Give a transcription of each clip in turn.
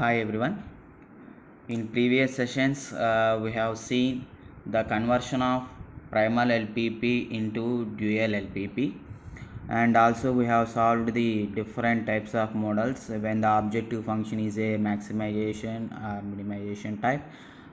Hi everyone. In previous sessions, we have seen the conversion of primal LPP into dual LPP, and also we have solved the different types of models when the objective function is a maximization or minimization type,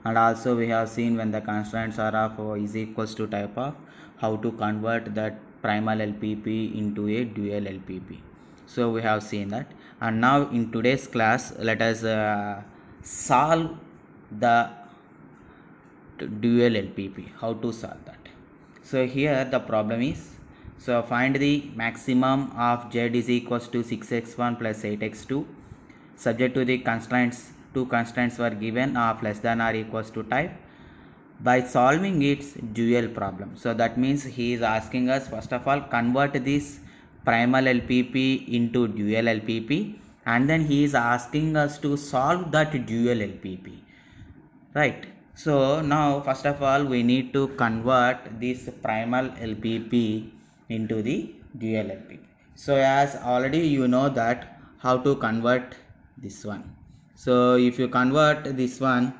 and also we have seen when the constraints are of is equals to type of how to convert that primal LPP into a dual LPP. So we have seen that, and now in today's class let us solve the dual LPP. How to solve that? So here the problem is, so find the maximum of z is equals to 6x1 plus 8x2 subject to the constraints. Two constraints were given of less than or equals to type by solving its dual problem. So that means he is asking us, first of all, convert this primal LPP into dual LPP, and then he is asking us to solve that dual LPP, right? So now first of all we need to convert this primal LPP into the dual LPP. So as already you know that how to convert this one. So if you convert this one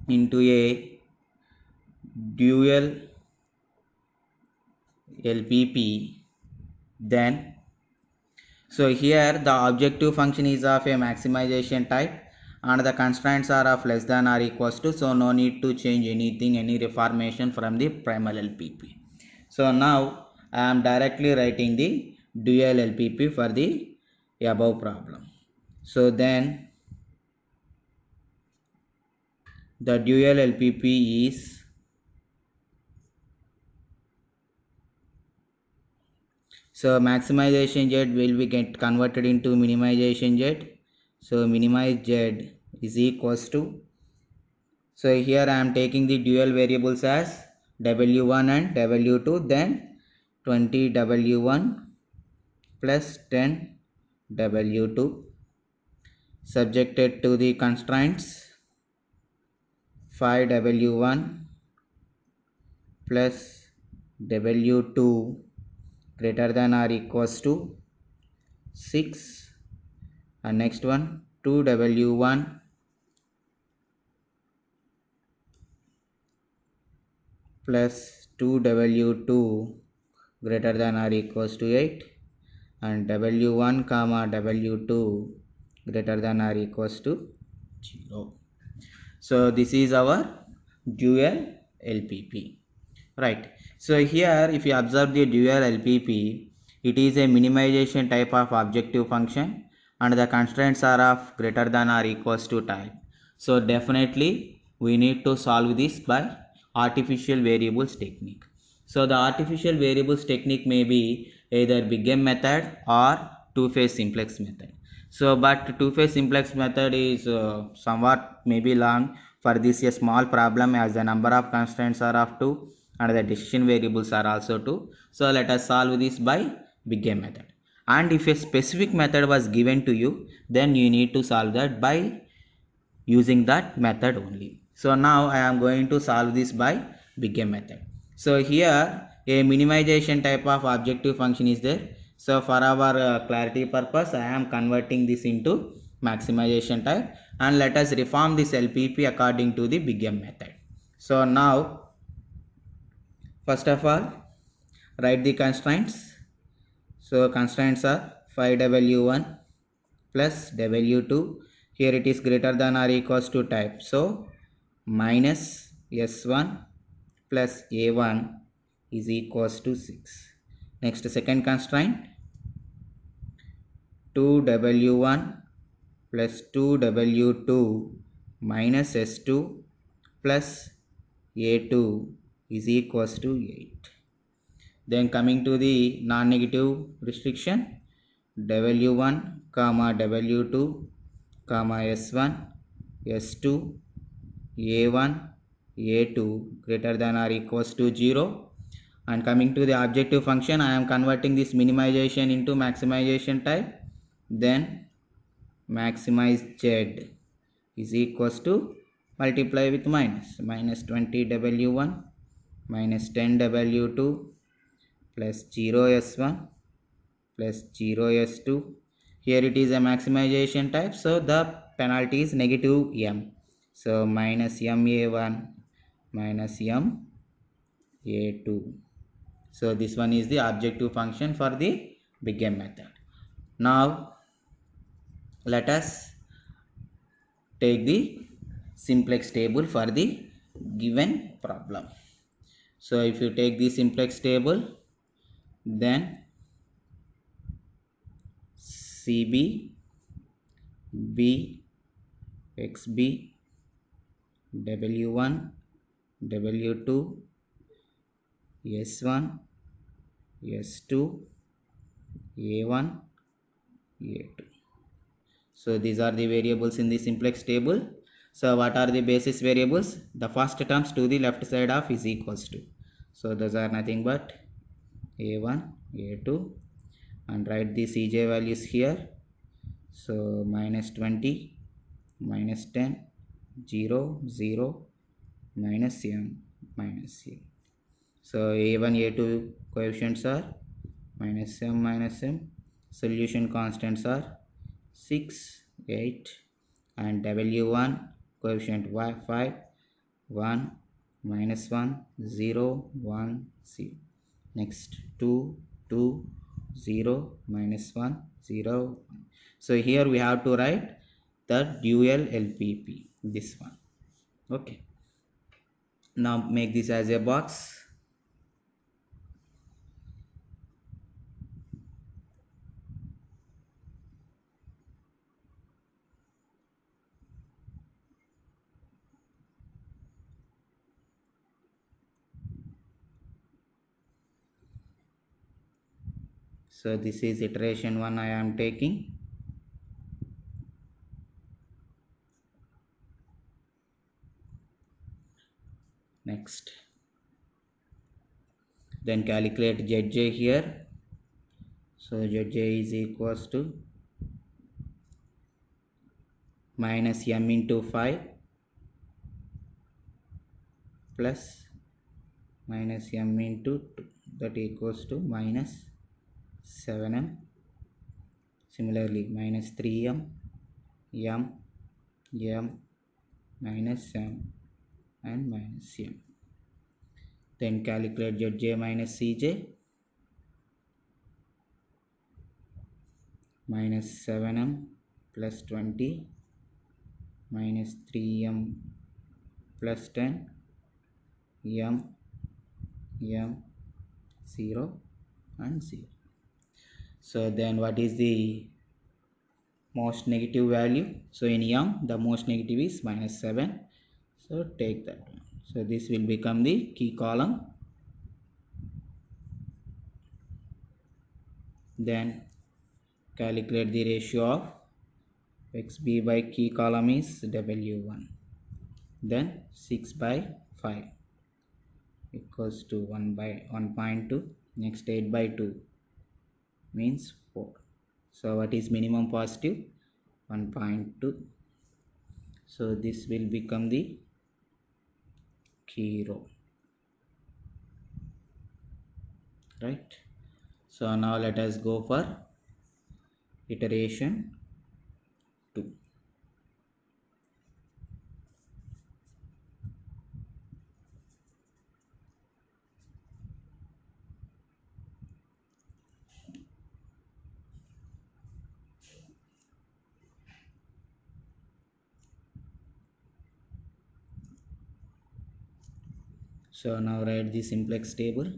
into a dual LPP, then so here the objective function is of a maximization type and the constraints are of less than or equals to, so no need to change anything, any reformation from the primal LPP. So now I am directly writing the dual LPP for the above problem. So then the dual LPP is, so maximization z will be get converted into minimization z. So minimize z is equals to, so here I am taking the dual variables as w1 and w2, then 20 w1 plus 10 w2 subjected to the constraints 5 w1 plus w2 greater than or equals to 6, and next one 2 w1 plus 2 w2 greater than or equals to 8, and w1 comma w2 greater than or equals to 0. So this is our dual LPP, right? So here if you observe the dual LPP, it is a minimization type of objective function and the constraints are of greater than or equals to type. So definitely we need to solve this by artificial variables technique. So the artificial variables technique may be either big M method or two-phase simplex method. So but two-phase simplex method is somewhat maybe long for this a small problem, as the number of constraints are of 2 and the decision variables are also 2. So let us solve this by big M method. And if a specific method was given to you, then you need to solve that by using that method only. So now I am going to solve this by big M method. So here a minimization type of objective function is there. So for our clarity purpose, I am converting this into maximization type, and let us reform this LPP according to the big M method. So now first of all write the constraints. So constraints are 5w1 plus w2. Here it is greater than or equals to type. So minus s1 plus a1 is equals to 6. Next second constraint, 2w1 plus 2w2 minus s2 plus a2 is equals to 8. Then coming to the non-negative restriction, w1 comma w2 comma s1 s2 a1 a2 greater than or equals to 0. And coming to the objective function, I am converting this minimization into maximization type. Then maximize z is equals to multiply with minus 20 w1 minus 10 w2 plus 0 s1 plus 0 s2. Here it is a maximization type, so the penalty is negative m. So minus m(a1) minus m(a2). So this one is the objective function for the big M method. Now let us take the simplex table for the given problem. So if you take the simplex table, then CB, B, XB, W1, W2, S1, S2, A1, A2. So these are the variables in the simplex table. So what are the basis variables? The first terms to the left side of is equals to. So those are nothing but A1, A2, and write the Cj values here. So minus 20, minus 10, 0, 0, minus m, minus m. So A1, A2 coefficients are minus m, minus m. Solution constants are 6, 8, and W1 coefficient 5, 1, minus 1, 0, 1, 0. Next 2, 2, 0, minus 1, 0. So here we have to write the dual LPP, this one. Okay. Now make this as a box. So this is iteration 1 I am taking. Next. Then calculate Zj here. So Zj is equals to minus m into 5 plus minus m into 2, that equals to minus 7m. Similarly minus 3m, m, m, minus m, and minus m. Then calculate Zj minus Cj. Minus 7m plus 20 minus 3m plus 10 m, m, 0, and 0. So then what is the most negative value? So in m the most negative is minus 7. So take that one. So this will become the key column. Then calculate the ratio of xb by key column is w1. Then 6 by 5 equals to 1 by 1.2. Next 8 by 2 means 4. So what is minimum positive? 1.2. So this will become the key row, right? So now let us go for iteration 2. So now write the simplex table.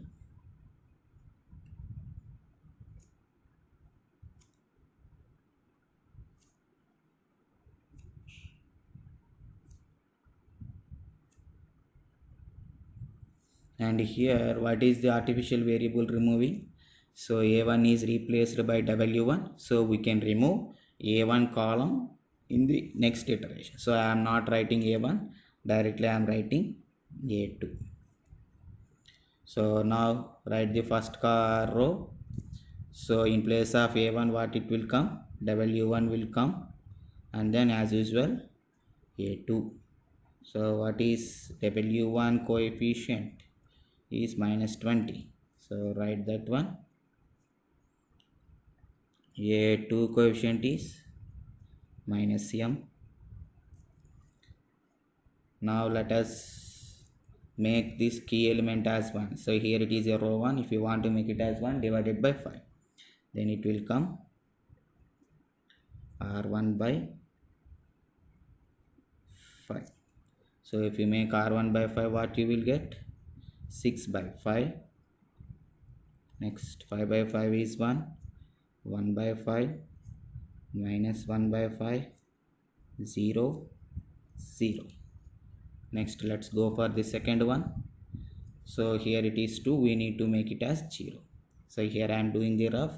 And here what is the artificial variable removing? So a1 is replaced by w1, so we can remove a1 column in the next iteration. So I am not writing a1 directly, I am writing a2. So now write the first row. So in place of a1 what it will come? w1 will come, and then as usual a2. So what is w1 coefficient? Is minus 20. So write that one. A2 coefficient is minus m. Now let us make this key element as 1. So here it is a row 1. If you want to make it as 1, divided by 5, then it will come r1 by 5. So if you make r1 by 5, what you will get? 6 by 5. Next 5 by 5 is 1. 1 by 5 minus 1 by 5, 0, 0. Next let's go for the second one. So here it is 2, we need to make it as 0. So here I am doing the rough.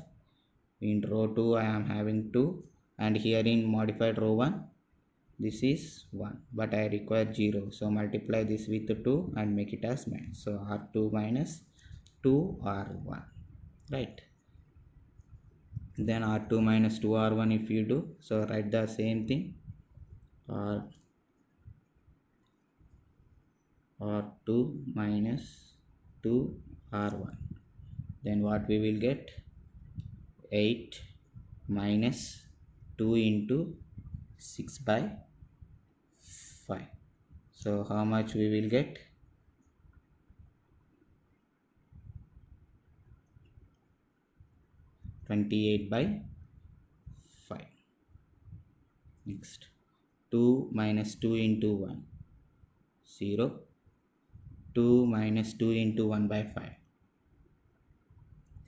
In row 2 I am having 2, and here in modified row 1 this is 1, but I require 0. So multiply this with 2 and make it as minus. So r2 minus 2r1, right? Then r2 minus 2r1 if you do, so write the same thing, r2 minus 2r1. Then what we will get? 8 minus 2 into 6 by 5. So how much we will get? 28 by 5. Next 2 minus 2 into 1, 0. 2 minus 2 into 1 by 5,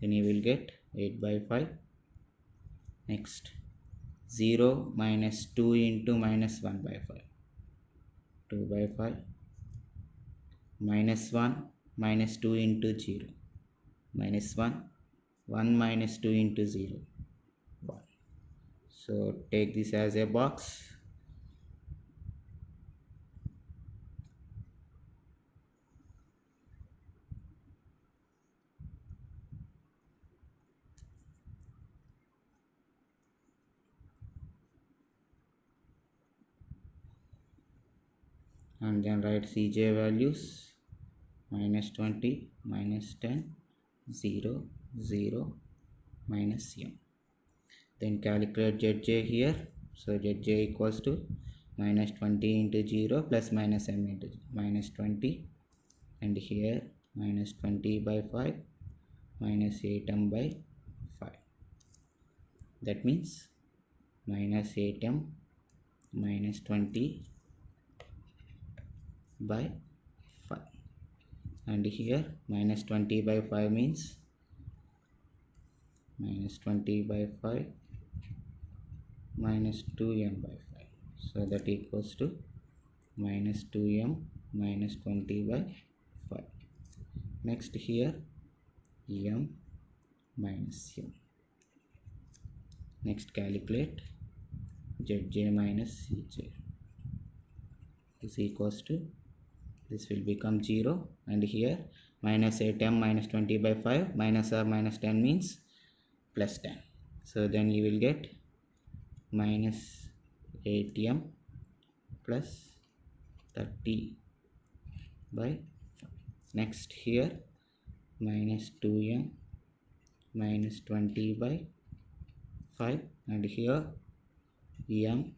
then you will get 8 by 5. Next 0 minus 2 into minus 1 by 5, 2 by 5. Minus 1 minus 2 into 0, minus 1. 1 minus 2 into 0, 1. So take this as a box. And then write Cj values: minus 20, minus 10, 0, 0, minus m. Then calculate Zj here. So Zj equals to minus 20 into 0 plus minus m into minus 20, and here minus 20 by 5 minus 8m by 5. That means minus 8m minus 20 by 5. And here minus 20 by 5 means minus 20 by 5 minus 2m by 5. So that equals to minus 2m minus 20 by 5. Next here m minus m. Next calculate Zj minus Cj is equals to, this will become 0, and here minus 8m minus 20 by 5 minus or minus 10 means plus 10. So then you will get minus 8m plus 30 by 5. Next here minus 2m minus 20 by 5, and here m,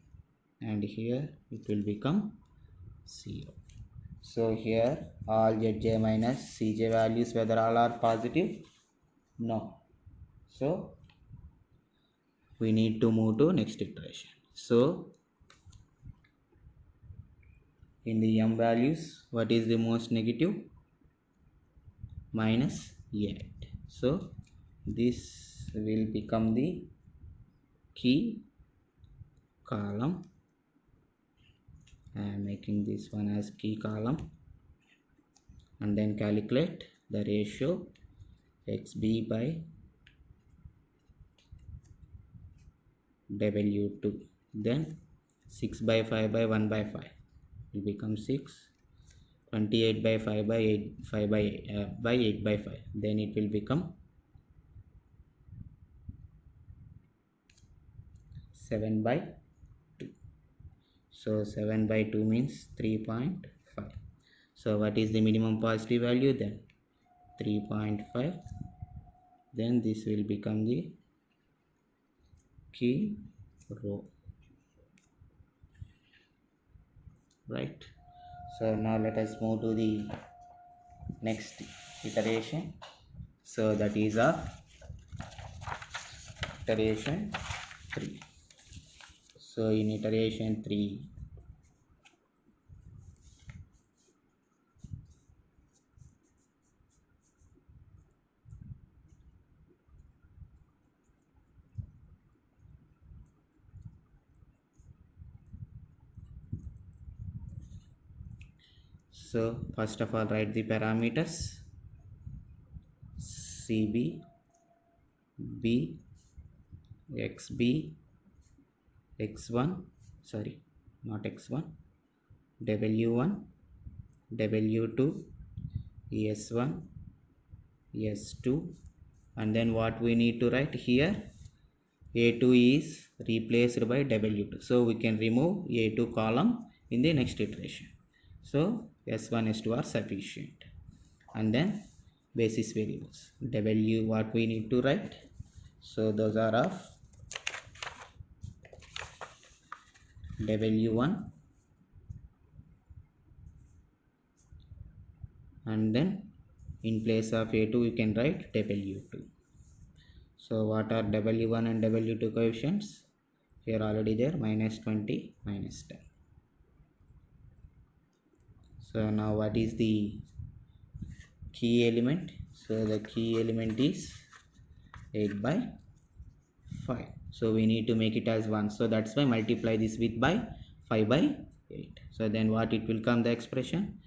and here it will become 0. So here all Zj minus Cj values, whether all are positive? No. So we need to move to next iteration. So in the m values, what is the most negative? Minus 8. So this will become the key column. I am making this one as key column, and then calculate the ratio xb by w2. Then 6 by 5 by 1 by 5 will become 6. 28 by 5 by 8, 5 by 8 by 5, then it will become 7 by 2. So 7 by 2 means 3.5. So what is the minimum positive value? Then 3.5. Then this will become the key row, right? So now let us move to the next iteration. So that is a iteration 3. So in iteration 3, so first of all write the parameters CB, B, XB, X1, sorry, not X1, W1, W2, S1, S2, and then what we need to write here, A2 is replaced by W2, so we can remove A2 column in the next iteration. So S1, S2 are sufficient. And then basis variables, W what we need to write, so those are of W1, and then in place of A2 you can write W2. So what are W1 and W2 coefficients? Here already there, minus 20, minus 10. So now what is the key element? So the key element is 8 by 5. So we need to make it as 1. So that's why multiply this with by 5 by 8. So then what it will come the expression?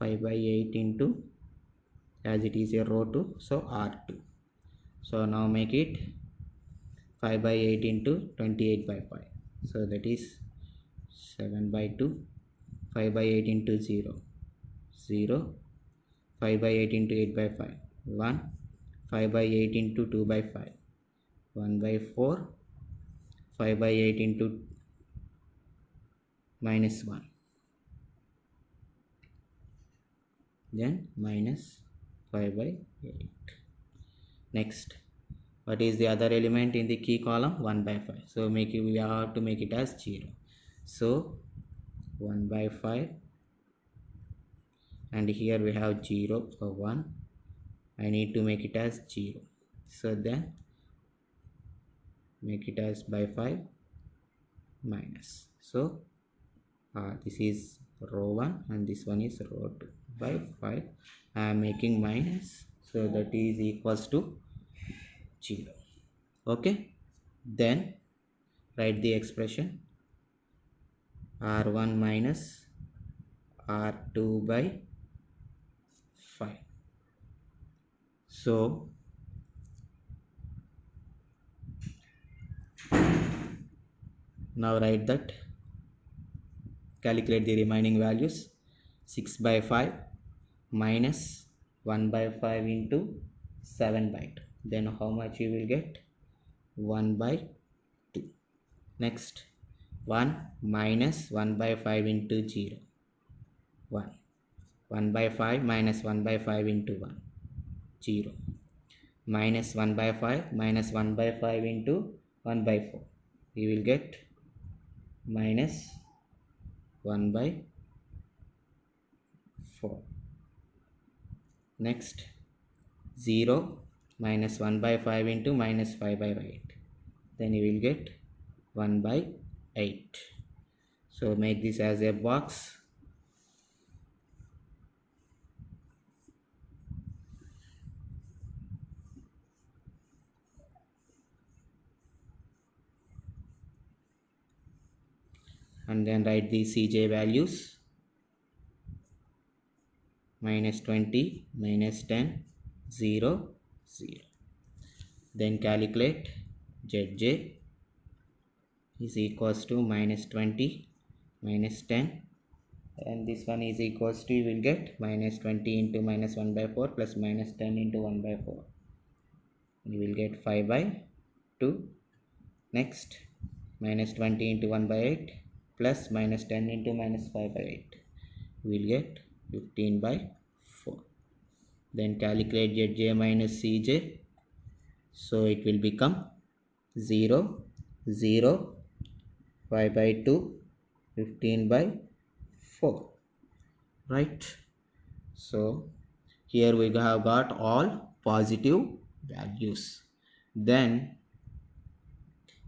5 by 8 into, as it is a row 2, so R2. So now make it 5 by 8 into 28 by 5. So that is 7 by 2. 5 by 8 into 0, 0. 5 by 8 into 8 by 5, 1. 5 by 8 into 2 by 5, 1 by 4. 5 by 8 into minus 1, then minus 5 by 8. Next, what is the other element in the key column? 1 by 5. So we have to make it as 0. So 1 by 5, and here we have 0 or 1. I need to make it as 0. So then make it as by 5 minus. So this is row 1 and this one is row 2. By 5 I am making minus, so that is equals to 0. Okay, then write the expression R1 minus R2 by 5. So now write that, calculate the remaining values. 6 by 5 minus 1 by 5 into 7 by 2. Then how much you will get? 1 by 2. Next, 1 minus 1 by 5 into 0. 1. 1 by 5 minus 1 by 5 into 1. 0. Minus 1 by 5 minus 1 by 5 into 1 by 4. You will get minus 1 by 4. Next, 0 minus 1 by 5 into minus 5 by 8. Then you will get 1 by 8. So make this as a box. And then write the Cj values. Minus 20, minus 10, 0, 0. Then calculate Zj is equals to minus 20, minus 10, and this one is equals to, you will get minus 20 into minus 1 by 4 plus minus 10 into 1 by 4. You will get 5 by 2. Next, minus 20 into 1 by 8 plus minus 10 into minus 5 by 8. You will get 15 by 4. Then calculate Zj minus Cj. So it will become 0, 0, 5 by 2, 15 by 4. right? So here we have got all positive values. Then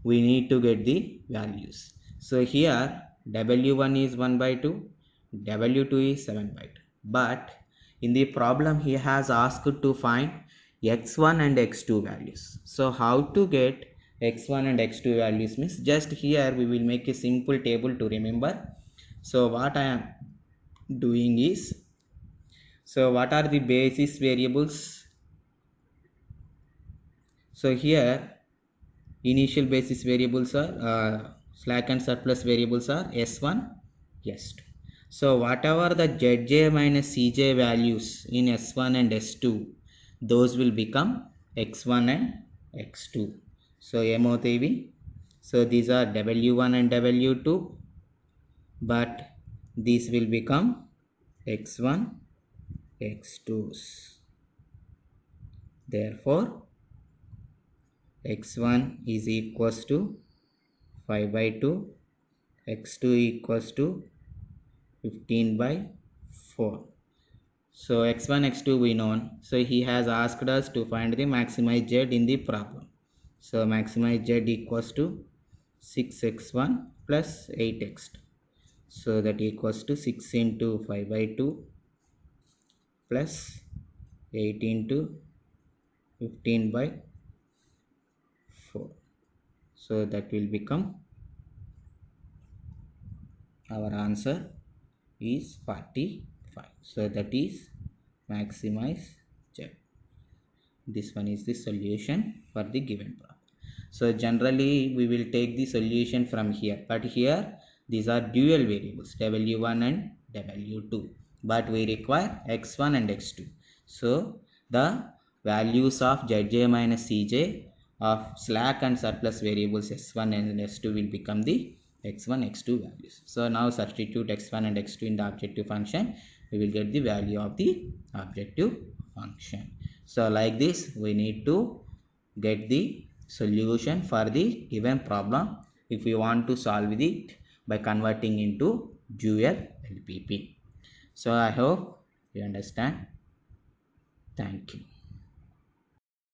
we need to get the values. So here w1 is 1 by 2, w2 is 7 by 2, but in the problem he has asked to find x1 and x2 values. So how to get x1 and x2 values means, just here we will make a simple table to remember. So what I am doing is, so what are the basis variables? So here initial basis variables are slack and surplus variables are s1, s2. So whatever the zj minus cj values in s1 and s2, those will become x1 and x2. So ఏమవుతాయి? So these are w1 and w2, but these will become x1, x2s. Therefore x1 is equals to 5 by 2, x2 equals to 15 by 4. So x1, x2 we know. So he has asked us to find the maximized z in the problem. So maximized z equals to 6x1 plus 8x2. So that equals to 6 into 5 by 2 plus 8 into 15 by 4. So that will become, our answer is 45. So that is maximize z. This one is the solution for the given problem. So generally we will take the solution from here, but here these are dual variables w1 and w2, but we require x1 and x2. So the values of zj minus cj of slack and surplus variables s1 and s2 will become the x1, x2 values. So now substitute x1 and x2 in the objective function, we will get the value of the objective function. So like this we need to get the solution for the given problem if we want to solve it by converting into dual LPP. So I hope you understand. Thank you.